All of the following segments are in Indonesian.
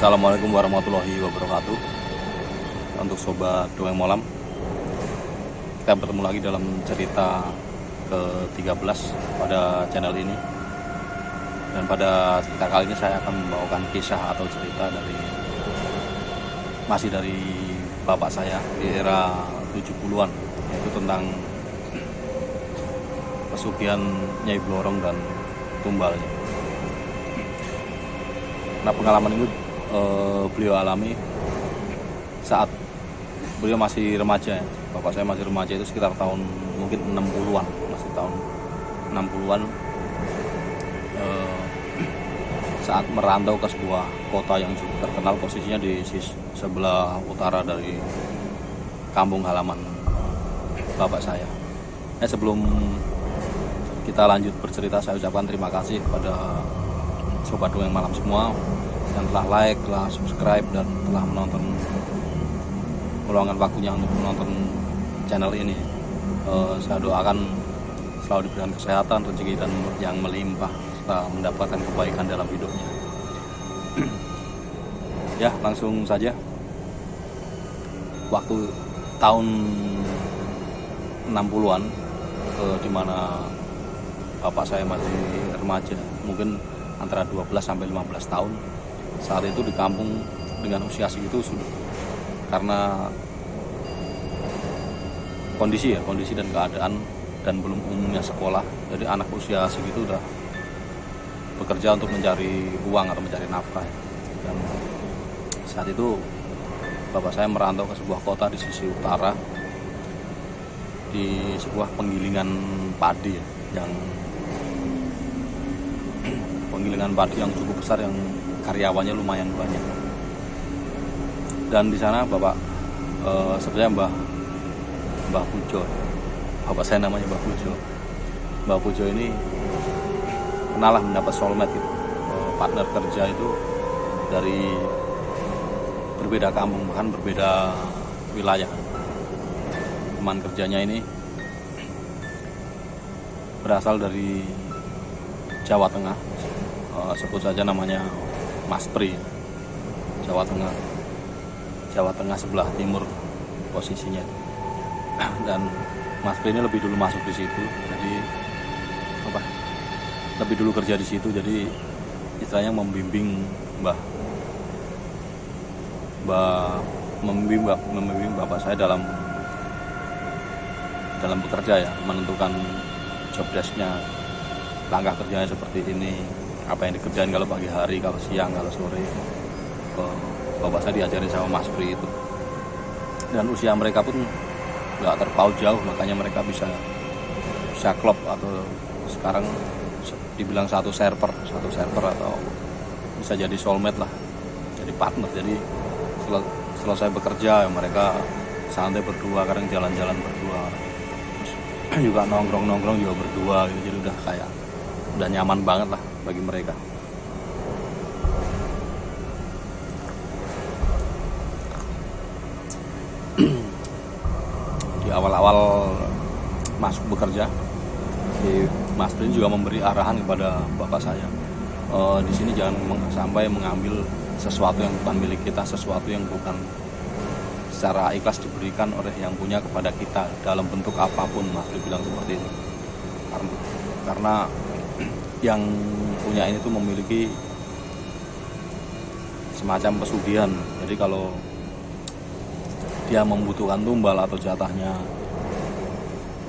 Assalamualaikum warahmatullahi wabarakatuh. Untuk sobat Dongeng Malam, kita bertemu lagi dalam cerita ke-13 pada channel ini. Dan pada cerita kali ini saya akan membawakan kisah atau cerita masih dari bapak saya di era 70-an, yaitu tentang pesugihan Nyai Blorong dan tumbalnya. Nah, pengalaman ini beliau alami saat beliau masih remaja ya. Bapak saya masih remaja itu sekitar tahun mungkin 60-an, masih tahun 60-an, saat merantau ke sebuah kota yang cukup terkenal, posisinya di sebelah utara dari kampung halaman bapak saya. Sebelum kita lanjut bercerita, saya ucapkan terima kasih kepada sobat Dongeng Malam semua yang telah like, telah subscribe, dan telah meluangkan waktunya untuk menonton channel ini. Saya doakan selalu diberikan kesehatan, rezeki, dan yang melimpah, serta mendapatkan kebaikan dalam hidupnya. Ya, langsung saja. Waktu tahun 60-an, di mana bapak saya masih remaja, mungkin antara 12 sampai 15 tahun. Saat itu di kampung dengan usia segitu sudah, karena kondisi dan keadaan dan belum umumnya sekolah, jadi anak usia segitu udah bekerja untuk mencari uang atau mencari nafkah. Dan saat itu bapak saya merantau ke sebuah kota di sisi utara, di sebuah penggilingan padi yang cukup besar, yang karyawannya lumayan banyak. Dan di sana bapak sebenarnya Mbah Pujo, bapak saya namanya Mbah Pujo. Mbah Pujo ini pernah mendapat soulmate gitu, partner kerja itu dari berbeda kampung, bahkan berbeda wilayah. Teman kerjanya ini berasal dari Jawa Tengah, sebut saja namanya Mas Pri. Jawa Tengah sebelah timur posisinya. Dan Mas Pri ini lebih dulu masuk di situ, jadi lebih dulu kerja di situ, jadi istilahnya membimbing bapak saya dalam bekerja ya, menentukan job desk-nya, langkah kerjanya seperti ini, apa yang dikerjain kalau pagi hari, kalau siang, kalau sore. Bapak saya diajari sama Mas Pri itu. Dan usia mereka pun nggak terpaut jauh, makanya mereka bisa klop, atau sekarang dibilang satu server atau bisa jadi soulmate lah, jadi partner. Jadi selesai bekerja mereka santai berdua, kadang jalan-jalan berdua, terus juga nongkrong juga berdua gitu. Jadi udah nyaman banget lah bagi mereka. Di awal-awal masuk bekerja, si Mas Pri juga memberi arahan kepada bapak saya, di sini jangan sampai mengambil sesuatu yang bukan milik kita, sesuatu yang bukan secara ikhlas diberikan oleh yang punya kepada kita, dalam bentuk apapun. Mas Pri bilang seperti itu, karena yang punya ini tuh memiliki semacam pesugihan. Jadi kalau dia membutuhkan tumbal atau jatahnya,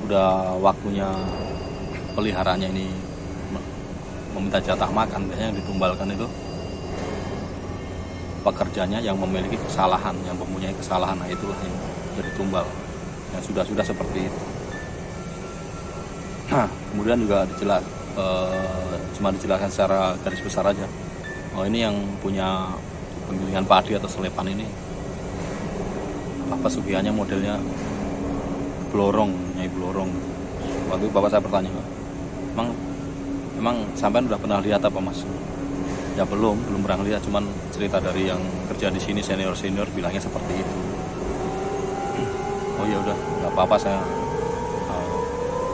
udah waktunya peliharanya ini meminta jatah makan, biasanya yang ditumbalkan itu pekerjanya yang memiliki kesalahan, yang mempunyai kesalahan. Nah, itulah yang jadi tumbal, yang sudah seperti itu. Nah, kemudian juga cuma dijelaskan secara garis besar aja. Ini yang punya penggilingan padi atau selepan ini, pesugihannya modelnya Nyai Blorong. Waktu itu bapak saya bertanya, emang sampean udah pernah lihat apa, Mas? Ya belum pernah lihat, cuman cerita dari yang kerja di sini, senior bilangnya seperti itu. Oh ya udah, nggak apa-apa, saya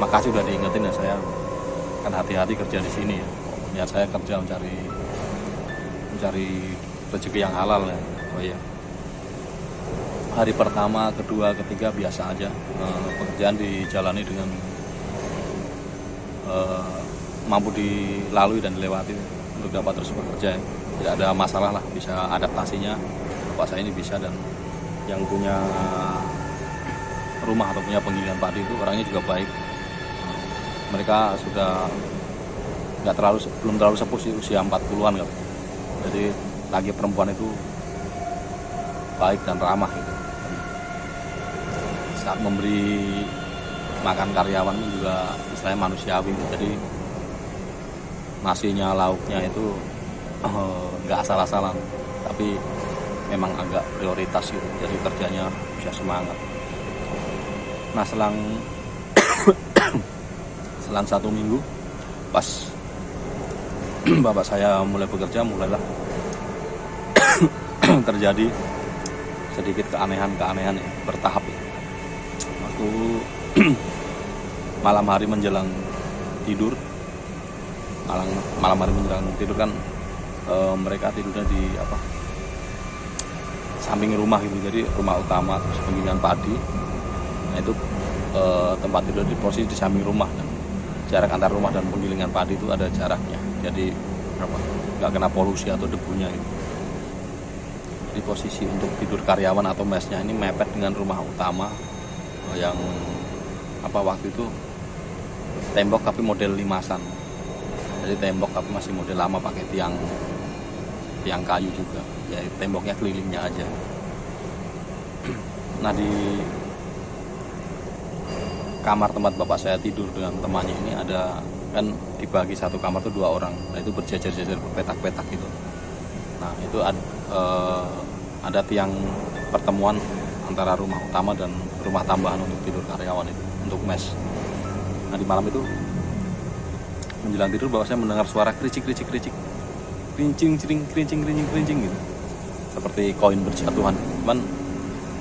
makasih udah diingetin ya, saya kan hati-hati kerja di sini ya. Niat saya kerja mencari rezeki yang halal ya. Oh iya, hari pertama, kedua, ketiga biasa aja, pekerjaan dijalani dengan mampu dilalui dan dilewati untuk dapat terus bekerja ya. Tidak ada masalah lah, bisa adaptasinya. Bapak saya ini bisa, dan yang punya rumah atau punya penggilingan padi itu orangnya juga baik. Mereka sudah belum terlalu sepuh sih, usia 40-an kan. Jadi lagi perempuan itu baik dan ramah gitu. Saat memberi makan karyawan juga istilahnya manusiawi. Jadi nasinya, lauknya itu nggak asal-asalan, tapi memang agak prioritas gitu. Jadi kerjanya bisa semangat. Nah selang 1 minggu pas bapak saya mulai bekerja, mulailah terjadi sedikit keanehan ya, bertahap ya. Waktu malam hari menjelang tidur, kan mereka tidurnya di samping rumah gitu. Jadi rumah utama terus penggilingan padi, nah itu tempat tidur di posisi di samping rumah, dan jarak antar rumah dan penggilingan padi itu ada jaraknya, jadi nggak kena polusi atau debunya gitu. Jadi posisi untuk tidur karyawan atau mesnya ini mepet dengan rumah utama yang waktu itu tembok tapi model limasan. Jadi tembok tapi masih model lama, pakai tiang kayu juga. Ya temboknya kelilingnya aja. Nah di kamar tempat bapak saya tidur dengan temannya ini ada, kan dibagi satu kamar tuh 2 orang. Nah itu berjejer-jejer berpetak-petak gitu. Nah itu ada tiang pertemuan antara rumah utama dan rumah tambahan untuk tidur karyawan itu, untuk mes. Nah di malam itu menjelang tidur bapak saya mendengar suara kericik, kerincing gitu, seperti koin berjatuhan. Cuman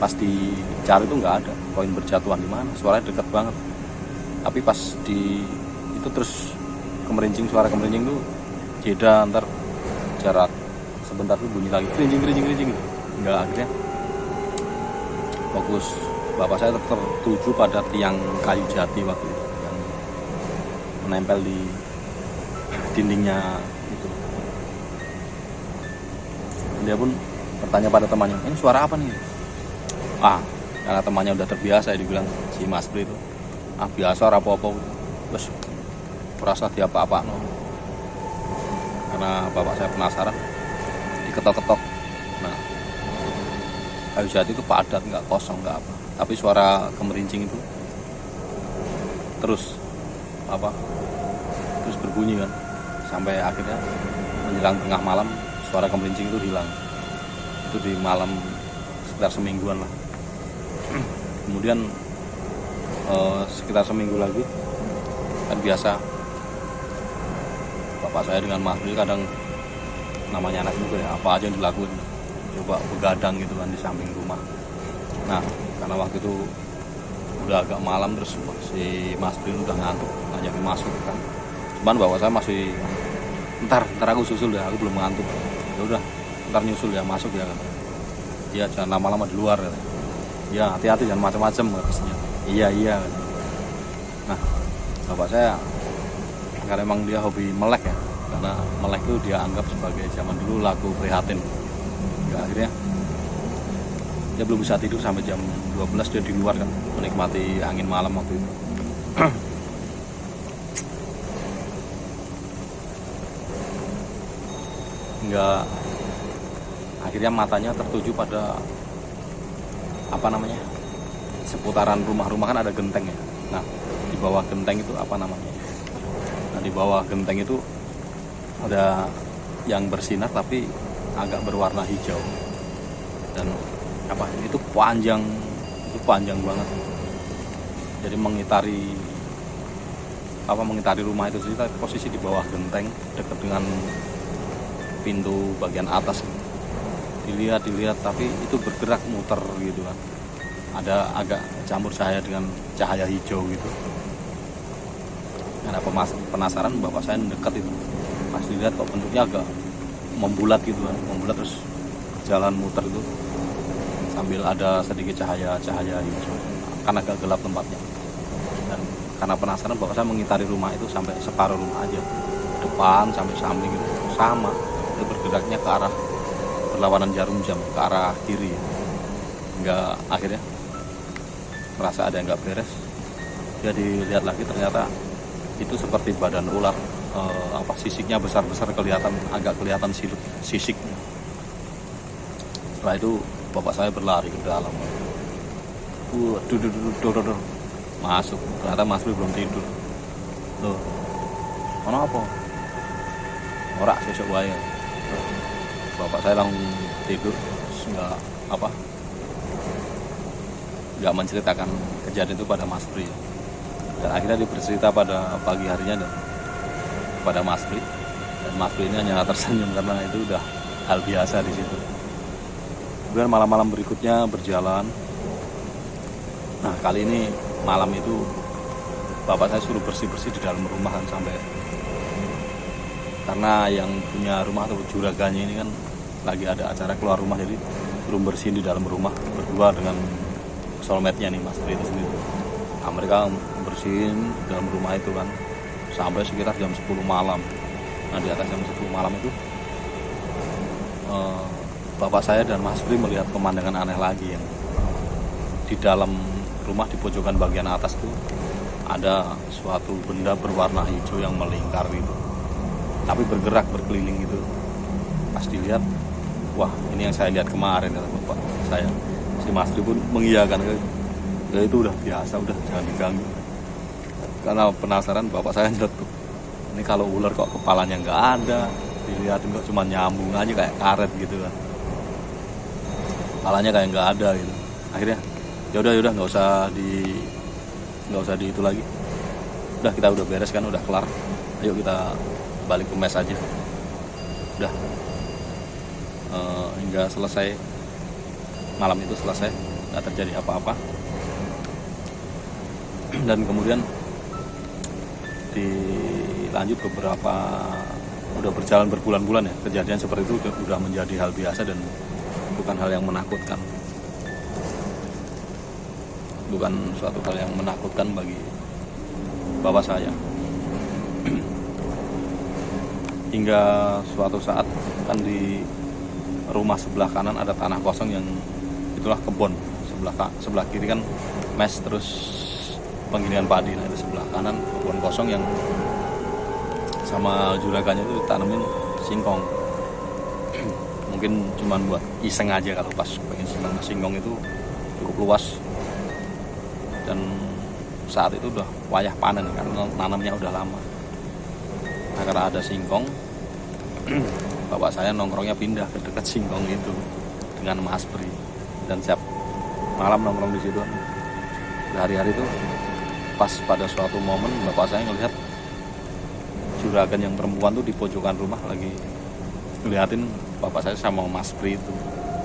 pas dicari itu nggak ada koin berjatuhan, di mana, suaranya dekat banget. Tapi pas itu terus suara kemerincing tuh jeda antar jarak sebentar tuh bunyi lagi kerincing gitu. Nggak, akhirnya fokus bapak saya tertuju pada tiang kayu jati waktu itu yang menempel di dindingnya itu. Dia pun bertanya pada temannya, ini suara apa nih? Karena temannya udah terbiasa, dibilang si Mas Pri itu, biasa apa-apa, terus merasa dia apa-apa no. Karena bapak saya penasaran, diketok-ketok. Nah kayu jati itu padat, nggak kosong, nggak apa, tapi suara kemerincing itu terus berbunyi kan, sampai akhirnya menjelang tengah malam suara kemerincing itu hilang. Itu di malam sekitar semingguan lah. Kemudian sekitar seminggu lagi, kan biasa bapak saya dengan Mas Bri kadang, namanya anak juga ya, apa aja yang dilakuin, coba begadang gitu kan di samping rumah. Nah karena waktu itu udah agak malam, terus si Mas Bri udah ngantuk, ngajakin masuk kan. Cuman bapak saya masih, ntar aku susul ya, aku belum ngantuk. Ya udah, ntar nyusul ya, masuk ya kan. Iya, jangan lama-lama di luar kan. Ya hati-hati, jangan macam-macam habisnya. Iya. Nah bapak saya, karena emang dia hobi melek ya, karena melek itu dia anggap sebagai zaman dulu lagu prihatin. Ya, akhirnya dia belum bisa tidur sampai jam 12, dia di luar kan, menikmati angin malam waktu itu. Hingga akhirnya matanya tertuju pada seputaran rumah-rumah, kan ada genteng ya. Nah di bawah genteng itu Nah di bawah genteng itu ada yang bersinar tapi agak berwarna hijau, dan itu panjang banget. Jadi mengitari rumah itu sendiri. Posisi di bawah genteng dekat dengan pintu bagian atas. Dilihat tapi itu bergerak muter gitu kan. Ada agak campur cahaya dengan cahaya hijau gitu. Karena penasaran, bapak saya mendekat itu. Pas dilihat kok bentuknya agak membulat gitu kan, membulat terus berjalan muter itu sambil ada sedikit cahaya hijau, kan agak gelap tempatnya. Dan karena penasaran, bapak saya mengitari rumah itu sampai separuh rumah aja, depan sampai samping itu sama, itu bergeraknya ke arah berlawanan jarum jam, ke arah kiri. Hingga akhirnya merasa ada yang nggak beres, dia dilihat lagi, ternyata itu seperti badan ular, sisiknya besar-besar, agak kelihatan sisik. Setelah itu bapak saya berlari ke dalam, masuk. Ternyata Mas Pri belum tidur. Loh, kenapa? Ora sesuk wae. Bapak saya langsung tidur, nggak menceritakan kejadian itu pada Mas Pri. Dan akhirnya dia bercerita pada pagi harinya kepada Mas Pri. Dan Mas Pri ini hanya tersenyum karena itu udah hal biasa di situ. Kemudian malam-malam berikutnya berjalan. Nah, kali ini malam itu bapak saya suruh bersih-bersih di dalam rumah kan, sampai karena yang punya rumah atau juraganya ini kan lagi ada acara keluar rumah, jadi suruh bersihin di dalam rumah berdua dengan soulmate-nya nih, Mas Pri itu sendiri. Nah, mereka bersihin dalam rumah itu kan sampai sekitar jam 10 malam. Nah, di atas jam 10 malam itu bapak saya dan Mas Pri melihat pemandangan aneh lagi, yang di dalam rumah di pojokan bagian atas itu ada suatu benda berwarna hijau yang melingkar gitu, tapi bergerak berkeliling gitu. Pas dilihat, wah, ini yang saya lihat kemarin, kata bapak saya. Si Mas Pri pun mengiyakan, ya itu udah biasa, udah jangan diganggu. Karena penasaran, bapak saya nyetuk, ini kalau ular kok kepalanya nggak ada, dilihatin kok cuma nyambung aja kayak karet gitu kan, kepalanya kayak nggak ada gitu. Akhirnya yaudah nggak usah di itu lagi, udah kita udah beres kan, udah kelar, ayo kita balik ke mes aja. Udah hingga selesai malam itu, selesai, nggak terjadi apa-apa. Dan kemudian dilanjut udah berjalan berbulan-bulan ya, kejadian seperti itu udah menjadi hal biasa dan bukan hal yang menakutkan, bukan suatu hal yang menakutkan bagi bapak saya. Hingga suatu saat kan di rumah sebelah kanan ada tanah kosong, yang itulah kebun. Sebelah kiri kan mes, terus penggilingan padi. Nah, itu sebelah kanan kebun kosong yang sama juraganya itu ditanemin singkong. Mungkin cuman buat iseng aja kalau pas pengen senang. Singkong itu cukup luas, dan saat itu udah wayah panen karena nanamnya udah lama. Nah, karena ada singkong, bapak saya nongkrongnya pindah ke dekat singkong itu dengan Mas Pri, dan siap malam nongkrong di situ. Hari-hari itu pas pada suatu momen bapak saya ngelihat juragan yang perempuan tuh di pojokan rumah lagi ngeliatin bapak saya sama Mas Pri itu,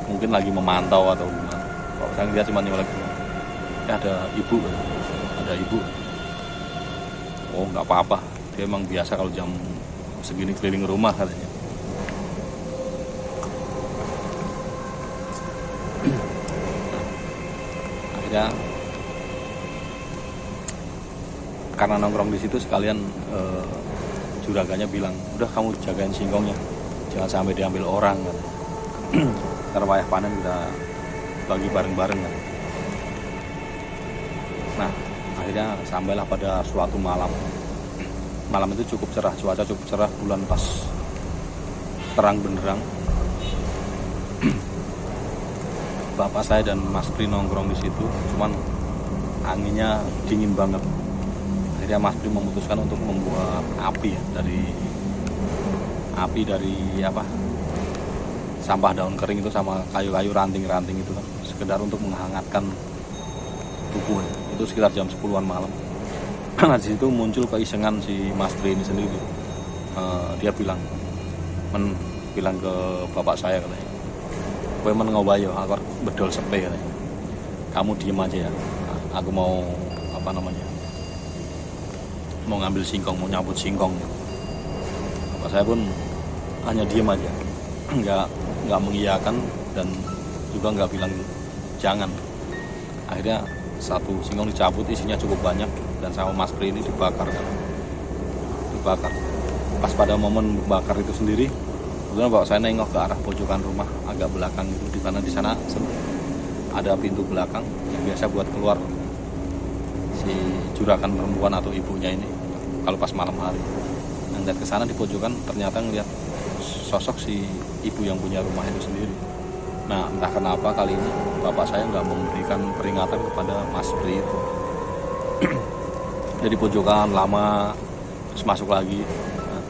mungkin lagi memantau atau gimana. Bapak saya lihat cuma nyolek, ada ibu. Oh, nggak apa-apa, dia emang biasa kalau jam segini keliling rumah, katanya. Akhirnya karena nongkrong di situ sekalian, juraganya bilang, udah kamu jagain singkongnya, jangan sampai diambil orang kan. Ntar wayah panen kita bagi bareng-bareng kan. Nah, akhirnya sampailah pada suatu malam. Malam itu cukup cerah, cuaca cukup cerah, bulan pas terang benderang. Bapak saya dan Mas Pri nongkrong di situ, cuman anginnya dingin banget. Akhirnya Mas Pri memutuskan untuk membuat api ya, dari sampah daun kering itu sama kayu-kayu ranting-ranting itu kan, sekedar untuk menghangatkan tubuh ya. Itu sekitar jam 10-an malam. Nah, di situ muncul keisengan si Mas Pri ini sendiri. Dia bilang ke bapak saya, katanya, kowe men ngobayo aku bedol sepe, katanya. Kamu diem aja ya, aku mau mau ngambil singkong, mau nyabut singkong. Bapak saya pun hanya diem aja, nggak mengiyakan, dan juga nggak bilang jangan. Akhirnya satu singkong dicabut, isinya cukup banyak, dan sama Mas Pri ini dibakar kan. Dibakar. Pas pada momen bakar itu sendiri, kemudian bapak saya nengok ke arah pojokan rumah agak belakang itu, di mana di sana ada pintu belakang yang biasa buat keluar si juragan perempuan atau ibunya ini kalau pas malam hari. Dan ke sana di pojokan ternyata ngeliat sosok si ibu yang punya rumah itu sendiri. Nah, entah kenapa kali ini bapak saya nggak memberikan peringatan kepada Mas Pri itu. Jadi pojokan lama, terus masuk lagi, nah,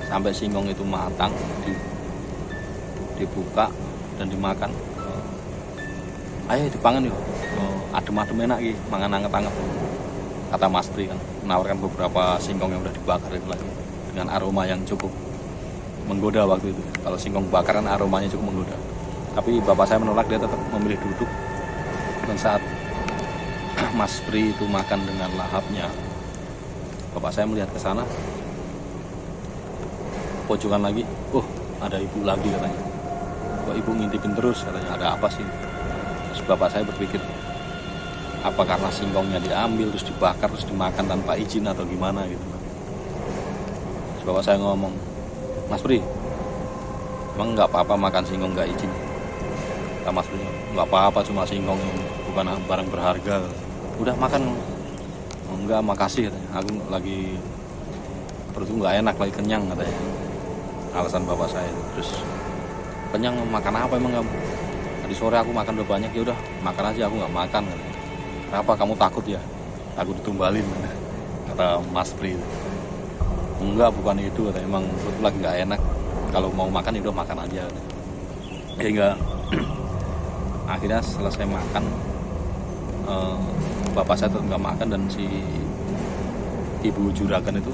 sampai singkong itu matang, dibuka dan dimakan. Ayo dipangan yuk, adem-adem enak gitu, mangan anget-anget, kata Mas Pri kan, menawarkan beberapa singkong yang udah dibakar itu lagi dengan aroma yang cukup menggoda waktu itu. Kalau singkong bakaran aromanya cukup menggoda. Tapi bapak saya menolak, dia tetap memilih duduk. Dan saat Mas Pri itu makan dengan lahapnya, bapak saya melihat ke sana, pojokan lagi, ada ibu lagi katanya. Kok ibu ngintipin terus katanya, ada apa sih? Terus bapak saya berpikir, apa karena singkongnya diambil terus dibakar terus dimakan tanpa izin atau gimana gitu. Terus bapak saya ngomong, Mas Pri, emang nggak apa-apa makan singkong nggak izin? Kata Mas Pri, nggak apa-apa, cuma singkong, bukan barang berharga. Udah makan. Enggak, makasih katanya, aku lagi perutku nggak enak, lagi kenyang katanya. Alasan bapak saya. Terus, kenyang makan apa emang kamu? Tadi sore aku makan udah banyak, ya udah makan aja, aku nggak makan katanya. Kenapa, kamu takut ya? Takut ditumbalin kata Mas Pri. Enggak, bukan itu katanya, emang perutku lagi nggak enak, kalau mau makan ya udah makan aja katanya. Hingga akhirnya selesai makan, bapak saya tetap nggak makan, dan si ibu juragan itu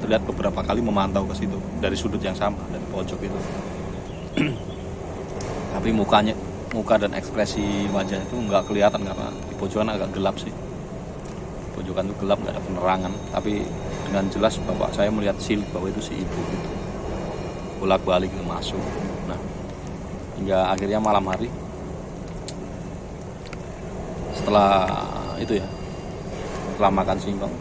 terlihat beberapa kali memantau ke situ dari sudut yang sama, dari pojok itu. Tapi muka dan ekspresi wajah itu nggak kelihatan karena di pojokan agak gelap sih. Pojokan itu gelap, nggak ada penerangan. Tapi dengan jelas bapak saya melihat silik bahwa itu si ibu itu bolak-balik itu masuk. Nah, hingga akhirnya malam hari setelah itu ya, setelah makan singkong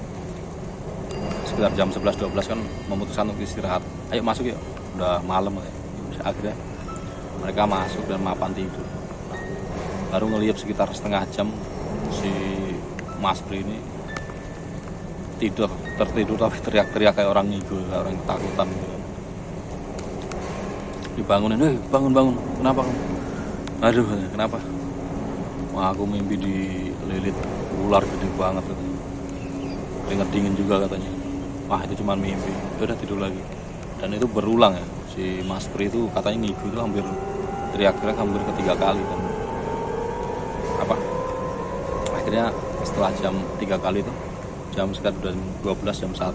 sekitar jam 11-12 kan memutuskan untuk istirahat. Ayo masuk yuk, udah malam ya. Akhirnya mereka masuk dan mapan tidur. Baru ngeliat sekitar setengah jam si Mas Pri ini tertidur tapi teriak-teriak kayak orang ngigul, kayak orang ketakutan gitu. Dibangunin, bangun, kenapa kamu? Aduh, kenapa? Wah, aku mimpi dililit ular gede banget katanya. Keringet dingin juga katanya. Wah, itu cuma mimpi. Udah tidur lagi. Dan itu berulang ya. Si Mas Pri itu katanya ngigu itu hampir teriak-teriak hampir ketiga kali kan. Akhirnya setelah jam 3 kali itu, jam sekitar 12, jam 1,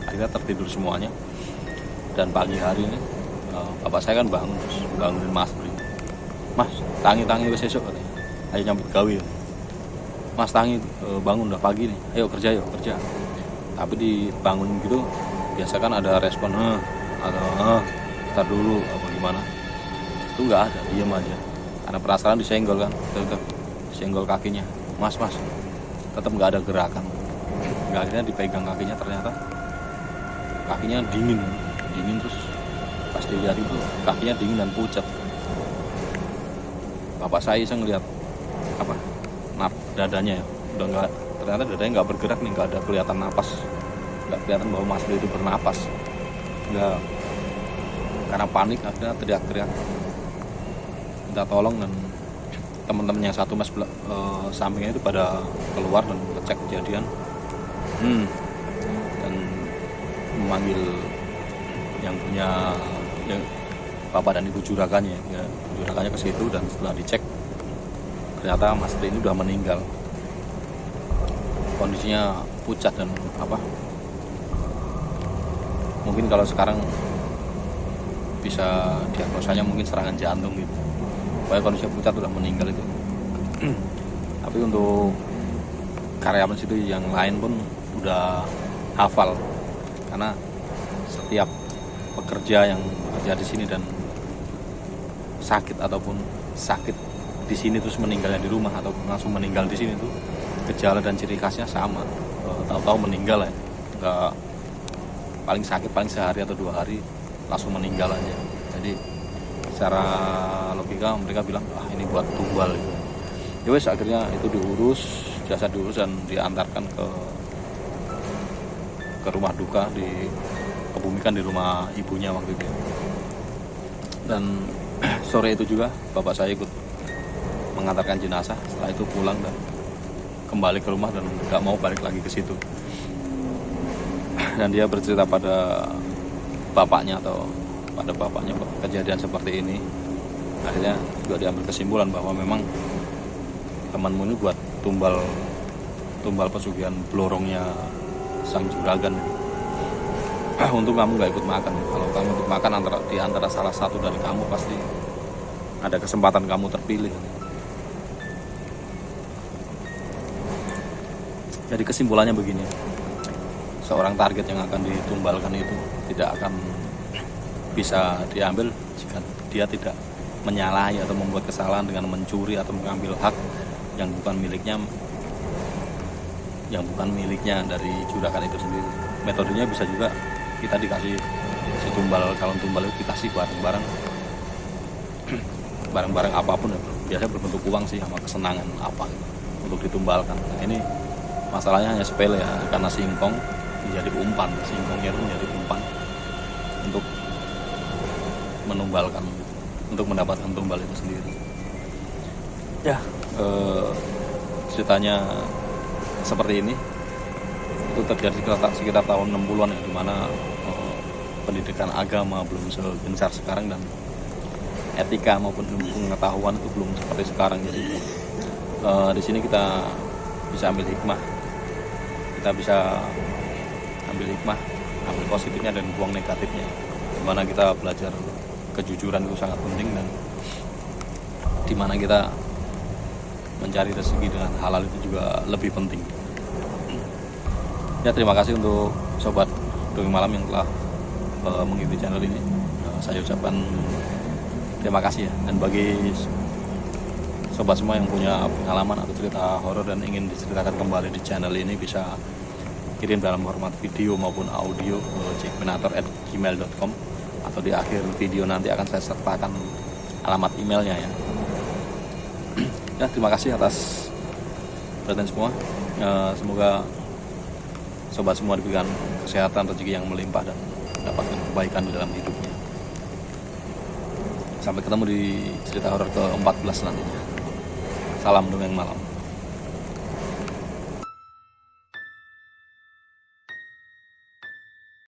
akhirnya tertidur semuanya. Dan pagi hari ini bapak saya kan bangunin Mas Pri. Mas, tangi wis esuk katanya. Ayo nyambut gawe. Mas, tangi bangun, udah pagi nih. Ayo kerja yuk, kerja. Tapi dibangun gitu biasa kan ada respon atau ntar dulu apa gimana. Itu nggak ada, diam aja. Karena penasaran disenggol kan, disenggol kakinya. Mas, tetap nggak ada gerakan. Nggak, akhirnya dipegang kakinya, ternyata kakinya dingin terus pas dilihat itu kakinya dingin dan pucat. Bapak saya iseng ngeliat dadanya ya, udah nggak, ternyata dadanya nggak bergerak nih, nggak ada kelihatan napas, nggak kelihatan bahwa Mas Pri itu bernapas. Nggak, karena panik akhirnya teriak-teriak minta tolong, dan teman-teman yang satu sampingnya itu pada keluar dan ngecek kejadian, dan memanggil yang punya bapak dan ibu juragannya ke situ. Dan setelah dicek ternyata Mas Pri ini udah meninggal, kondisinya pucat dan mungkin kalau sekarang bisa diagnosanya mungkin serangan jantung gitu. Pokoknya kondisinya pucat, udah meninggal itu. Tapi untuk karyawan situ yang lain pun udah hafal, karena setiap pekerja yang bekerja di sini dan sakit ataupun sakit di sini terus meninggalnya di rumah atau langsung meninggal di sini tuh gejala dan ciri khasnya sama. Tahu-tahu meninggal ya, nggak, paling sakit paling sehari atau 2 hari langsung meninggal aja. Jadi secara logika mereka bilang ini buat tumbal gitu. Ya wes, akhirnya itu diurus, jasad diurus dan diantarkan ke rumah duka, dikebumikan di rumah ibunya waktu itu. Dan sore itu juga bapak saya ikut mengantarkan jenazah. Setelah itu pulang dan kembali ke rumah dan nggak mau balik lagi ke situ. Dan dia bercerita pada bapaknya kejadian seperti ini. Akhirnya juga diambil kesimpulan bahwa memang temanmu ini buat tumbal pesugihan blorongnya sang juragan. Untung kamu nggak ikut makan. Kalau kamu ikut makan di antara salah satu dari kamu pasti ada kesempatan kamu terpilih. Jadi kesimpulannya begini, seorang target yang akan ditumbalkan itu tidak akan bisa diambil jika dia tidak menyalahi atau membuat kesalahan dengan mencuri atau mengambil hak yang bukan miliknya dari juragan itu sendiri. Metodenya bisa juga kita dikasih si calon tumbal itu dikasih barang-barang apapun ya, biasanya berbentuk uang sih sama kesenangan apa gitu, untuk ditumbalkan. Nah, ini masalahnya hanya sepele ya, karena singkongnya itu menjadi umpan untuk menumbalkan, untuk mendapatkan tumbal itu sendiri. Ya, ceritanya seperti ini. Itu terjadi sekitar tahun 60-an ya, dimana pendidikan agama belum segencar sekarang dan etika maupun pengetahuan itu belum seperti sekarang. Jadi di sini kita bisa ambil hikmah, ambil positifnya dan buang negatifnya. Dimana kita belajar kejujuran itu sangat penting, dan dimana kita mencari rezeki dengan halal itu juga lebih penting. Ya, terima kasih untuk sobat Dongeng Malam yang telah mengikuti channel ini. Saya ucapkan terima kasih ya. Dan bagi sobat semua yang punya pengalaman atau cerita horor dan ingin diceritakan kembali di channel ini, bisa kirim dalam format video maupun audio ke jackminator@gmail.com, atau di akhir video nanti akan saya sertakan alamat emailnya ya. Ya, terima kasih atas perhatian semua. Semoga sobat semua diberikan kesehatan, rezeki yang melimpah, dan mendapatkan kebaikan di dalam hidupnya. Sampai ketemu di cerita horor ke-14 nantinya. Salam Dongeng Malam.